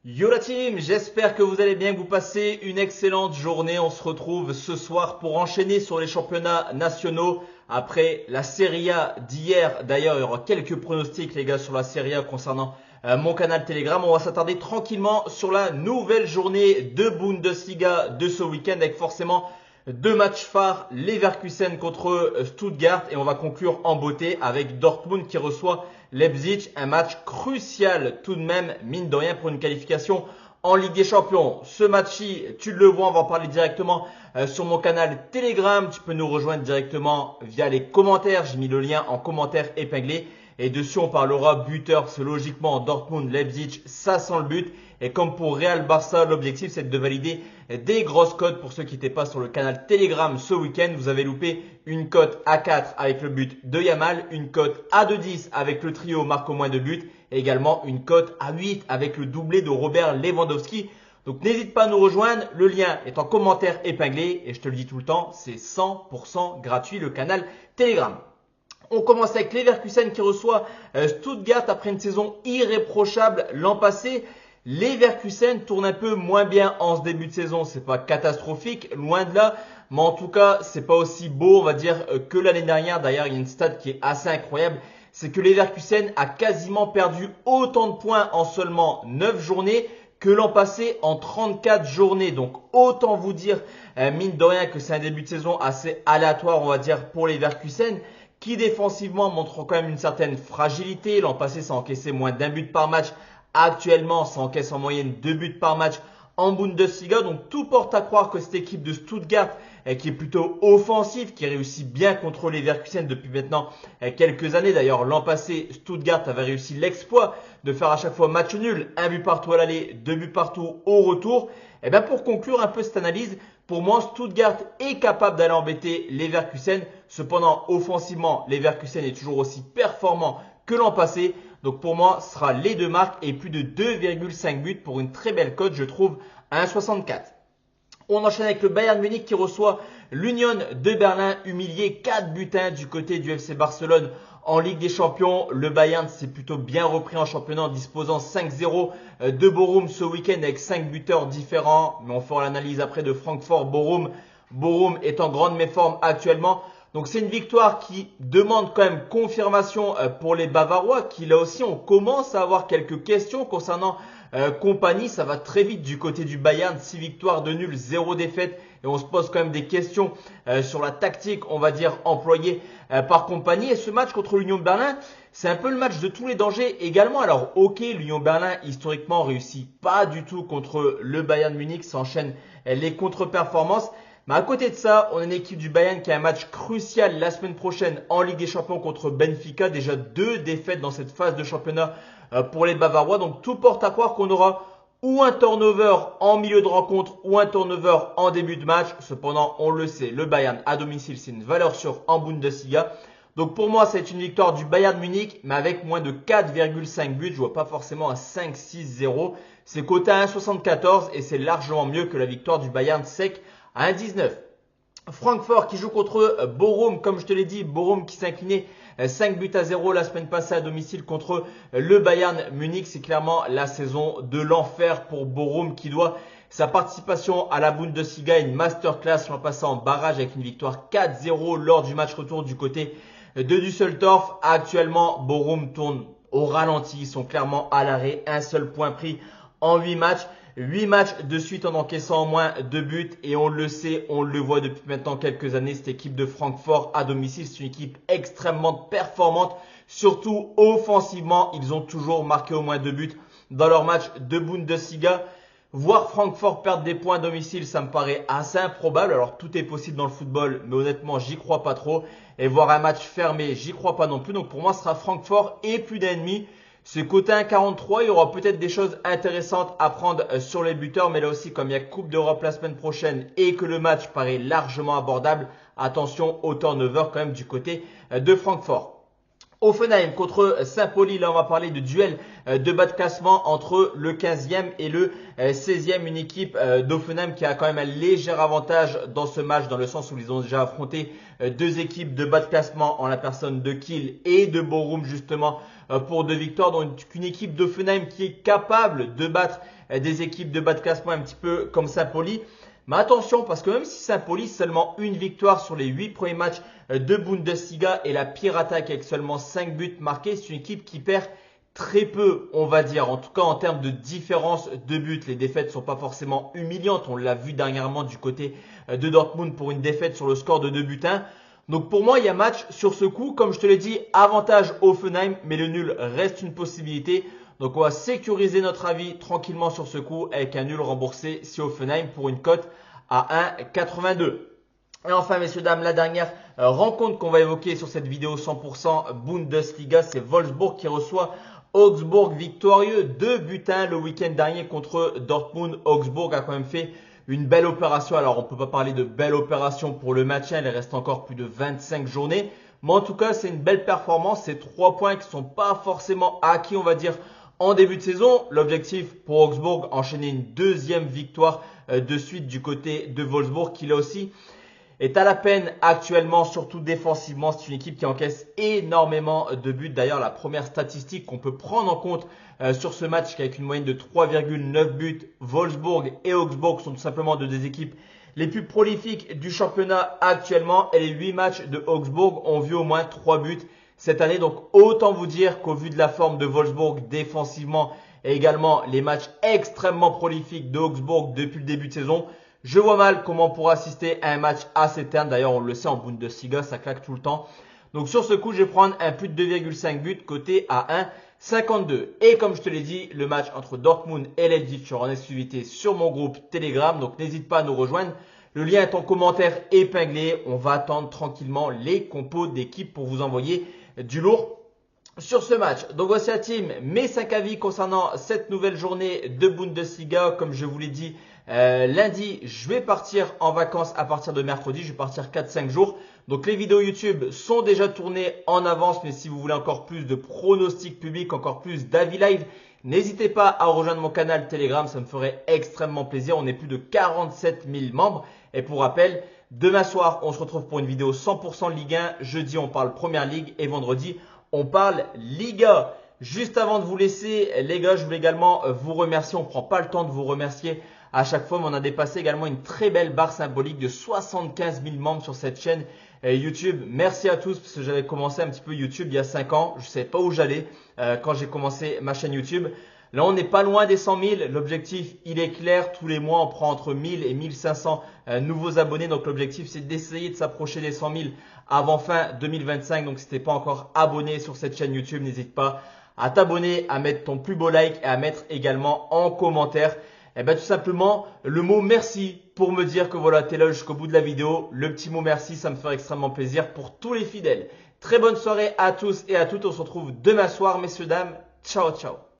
Yo la team, j'espère que vous allez bien, que vous passez une excellente journée. On se retrouve ce soir pour enchaîner sur les championnats nationaux après la Serie A d'hier. D'ailleurs, il y aura quelques pronostics les gars sur la Serie A concernant mon canal Telegram. On va s'attarder tranquillement sur la nouvelle journée de Bundesliga de ce week-end avec forcément deux matchs phares, Leverkusen contre Stuttgart et on va conclure en beauté avec Dortmund qui reçoit Leipzig, un match crucial tout de même, mine de rien, pour une qualification en Ligue des Champions. Ce match-ci, tu le vois, on va en parler directement sur mon canal Telegram. Tu peux nous rejoindre directement via les commentaires. J'ai mis le lien en commentaire épinglé. Et dessus, on parlera buteur, parce que logiquement, Dortmund, Leipzig, ça sent le but. Et comme pour Real Barça, l'objectif, c'est de valider des grosses cotes. Pour ceux qui n'étaient pas sur le canal Telegram ce week-end, vous avez loupé une cote à 4 avec le but de Yamal, une cote à 2,10 avec le trio marque au moins de buts, et également une cote à 8 avec le doublé de Robert Lewandowski. Donc n'hésite pas à nous rejoindre, le lien est en commentaire épinglé. Et je te le dis tout le temps, c'est 100% gratuit le canal Telegram. On commence avec Leverkusen qui reçoit Stuttgart après une saison irréprochable l'an passé. Leverkusen tourne un peu moins bien en ce début de saison. C'est pas catastrophique, loin de là. Mais en tout cas, c'est pas aussi beau, on va dire, que l'année dernière. D'ailleurs, il y a une stat qui est assez incroyable. C'est que Leverkusen a quasiment perdu autant de points en seulement 9 journées que l'an passé en 34 journées. Donc, autant vous dire, mine de rien, que c'est un début de saison assez aléatoire, on va dire, pour Leverkusen, qui défensivement montre quand même une certaine fragilité. L'an passé, ça encaissait moins d'un but par match. Actuellement, ça encaisse en moyenne 2 buts par match en Bundesliga. Donc tout porte à croire que cette équipe de Stuttgart, qui est plutôt offensive, qui réussit bien contre les Leverkusen depuis maintenant quelques années. D'ailleurs, l'an passé, Stuttgart avait réussi l'exploit de faire à chaque fois match nul, un but partout à l'aller, 2 buts partout au retour. Et bien pour conclure un peu cette analyse, pour moi, Stuttgart est capable d'aller embêter les Leverkusen. Cependant, offensivement, Leverkusen est toujours aussi performant que l'an passé. Donc pour moi, ce sera les deux marques et plus de 2,5 buts pour une très belle cote, je trouve, à 1,64. On enchaîne avec le Bayern Munich qui reçoit l'Union de Berlin, humilié 4 buts 1 du côté du FC Barcelone en Ligue des Champions. Le Bayern s'est plutôt bien repris en championnat en disposant 5-0 de Bochum ce week-end avec 5 buteurs différents. Mais on fera l'analyse après de Francfort-Bochum. Bochum est en grande méforme actuellement. Donc c'est une victoire qui demande quand même confirmation pour les Bavarois qui là aussi on commence à avoir quelques questions concernant Compagnie. Ça va très vite du côté du Bayern, 6 victoires de nul, 0 défaite et on se pose quand même des questions sur la tactique on va dire employée par Compagnie. Et ce match contre l'Union de Berlin, c'est un peu le match de tous les dangers également. Alors ok, l'Union Berlin historiquement réussit pas du tout contre le Bayern Munich, s'enchaînent les contre-performances. Mais à côté de ça, on a une équipe du Bayern qui a un match crucial la semaine prochaine en Ligue des Champions contre Benfica. Déjà 2 défaites dans cette phase de championnat pour les Bavarois. Donc tout porte à croire qu'on aura ou un turnover en milieu de rencontre ou un turnover en début de match. Cependant, on le sait, le Bayern à domicile, c'est une valeur sûre en Bundesliga. Donc pour moi, c'est une victoire du Bayern Munich, mais avec moins de 4,5 buts. Je vois pas forcément un 5-6-0. C'est coté à 1,74 et c'est largement mieux que la victoire du Bayern sec à 1,19. Francfort qui joue contre Bochum, comme je te l'ai dit, Bochum qui s'inclinait 5 buts à 0 la semaine passée à domicile contre le Bayern Munich. C'est clairement la saison de l'enfer pour Bochum qui doit sa participation à la Bundesliga à une masterclass l'an passé en barrage avec une victoire 4-0 lors du match retour du côté de Düsseldorf. Actuellement, Bochum tourne au ralenti, ils sont clairement à l'arrêt, un seul point pris en 8 matchs. 8 matchs de suite en encaissant au moins 2 buts et on le sait, on le voit depuis maintenant quelques années, cette équipe de Francfort à domicile, c'est une équipe extrêmement performante, surtout offensivement, ils ont toujours marqué au moins 2 buts dans leur match de Bundesliga. Voir Francfort perdre des points à domicile, ça me paraît assez improbable. Alors tout est possible dans le football, mais honnêtement, j'y crois pas trop. Et voir un match fermé, j'y crois pas non plus. Donc pour moi, ce sera Francfort et plus d'un demi. Ce côté 1,43, il y aura peut-être des choses intéressantes à prendre sur les buteurs. Mais là aussi, comme il y a Coupe d'Europe la semaine prochaine et que le match paraît largement abordable, attention au turnover quand même du côté de Francfort. Offenheim contre Saint-Pauli, là on va parler de duel de bas de classement entre le 15e et le 16e. Une équipe d'Offenheim qui a quand même un léger avantage dans ce match, dans le sens où ils ont déjà affronté deux équipes de bas de classement en la personne de Kiel et de Bochum justement pour 2 victoires. Donc une équipe d'Offenheim qui est capable de battre des équipes de bas de classement un petit peu comme Saint-Pauli. Mais attention, parce que même si Saint-Pauli seulement une victoire sur les 8 premiers matchs de Bundesliga et la pire attaque avec seulement 5 buts marqués, c'est une équipe qui perd très peu, on va dire. En tout cas, en termes de différence de buts, les défaites sont pas forcément humiliantes. On l'a vu dernièrement du côté de Dortmund pour une défaite sur le score de 2-1. Donc pour moi, il y a match sur ce coup. Comme je te l'ai dit, avantage Offenheim, mais le nul reste une possibilité. Donc on va sécuriser notre avis tranquillement sur ce coup avec un nul remboursé si Offenheim pour une cote à 1,82. Et enfin messieurs dames, la dernière rencontre qu'on va évoquer sur cette vidéo 100% Bundesliga, c'est Wolfsburg qui reçoit Augsbourg, victorieux 2-1 le week-end dernier contre Dortmund. Augsbourg a quand même fait une belle opération. Alors on ne peut pas parler de belle opération pour le maintien, il reste encore plus de 25 journées. Mais en tout cas c'est une belle performance, c'est 3 points qui ne sont pas forcément acquis on va dire en début de saison. L'objectif pour Augsbourg, enchaîner une deuxième victoire de suite du côté de Wolfsburg qui là aussi est à la peine actuellement, surtout défensivement. C'est une équipe qui encaisse énormément de buts. D'ailleurs, la première statistique qu'on peut prendre en compte sur ce match, qu'avec une moyenne de 3,9 buts, Wolfsburg et Augsbourg sont tout simplement deux des équipes les plus prolifiques du championnat actuellement. Et les 8 matchs de Augsbourg ont vu au moins 3 buts cette année. Donc autant vous dire qu'au vu de la forme de Wolfsburg défensivement et également les matchs extrêmement prolifiques de Augsbourg depuis le début de saison, je vois mal comment on pourra assister à un match assez terne. D'ailleurs, on le sait en Bundesliga, ça claque tout le temps. Donc sur ce coup, je vais prendre un plus de 2,5 buts côté à 1,52. Et comme je te l'ai dit, le match entre Dortmund et Leipzig sera en exclusivité sur mon groupe Telegram. Donc n'hésite pas à nous rejoindre. Le lien est en commentaire épinglé. On va attendre tranquillement les compos d'équipe pour vous envoyer du lourd sur ce match. Donc voici la team, mes 5 avis concernant cette nouvelle journée de Bundesliga. Comme je vous l'ai dit, lundi, je vais partir en vacances à partir de mercredi. Je vais partir 4-5 jours. Donc les vidéos YouTube sont déjà tournées en avance. Mais si vous voulez encore plus de pronostics publics, encore plus d'avis live, n'hésitez pas à rejoindre mon canal Telegram. Ça me ferait extrêmement plaisir. On est plus de 47 000 membres. Et pour rappel, demain soir, on se retrouve pour une vidéo 100% Ligue 1. Jeudi, on parle Première Ligue. Et vendredi, on parle Liga. Juste avant de vous laisser, les gars, je voulais également vous remercier. On ne prend pas le temps de vous remercier à chaque fois, mais on a dépassé également une très belle barre symbolique de 75 000 membres sur cette chaîne YouTube. Merci à tous parce que j'avais commencé un petit peu YouTube il y a 5 ans. Je ne savais pas où j'allais quand j'ai commencé ma chaîne YouTube. Là, on n'est pas loin des 100 000. L'objectif, il est clair. Tous les mois, on prend entre 1000 et 1500 nouveaux abonnés. Donc, l'objectif, c'est d'essayer de s'approcher des 100 000 avant fin 2025. Donc, si tu n'es pas encore abonné sur cette chaîne YouTube, n'hésite pas à t'abonner, à mettre ton plus beau like et à mettre également en commentaire tout simplement le mot merci pour me dire que voilà, tu es là jusqu'au bout de la vidéo. Le petit mot merci, ça me ferait extrêmement plaisir pour tous les fidèles. Très bonne soirée à tous et à toutes. On se retrouve demain soir, messieurs, dames. Ciao, ciao.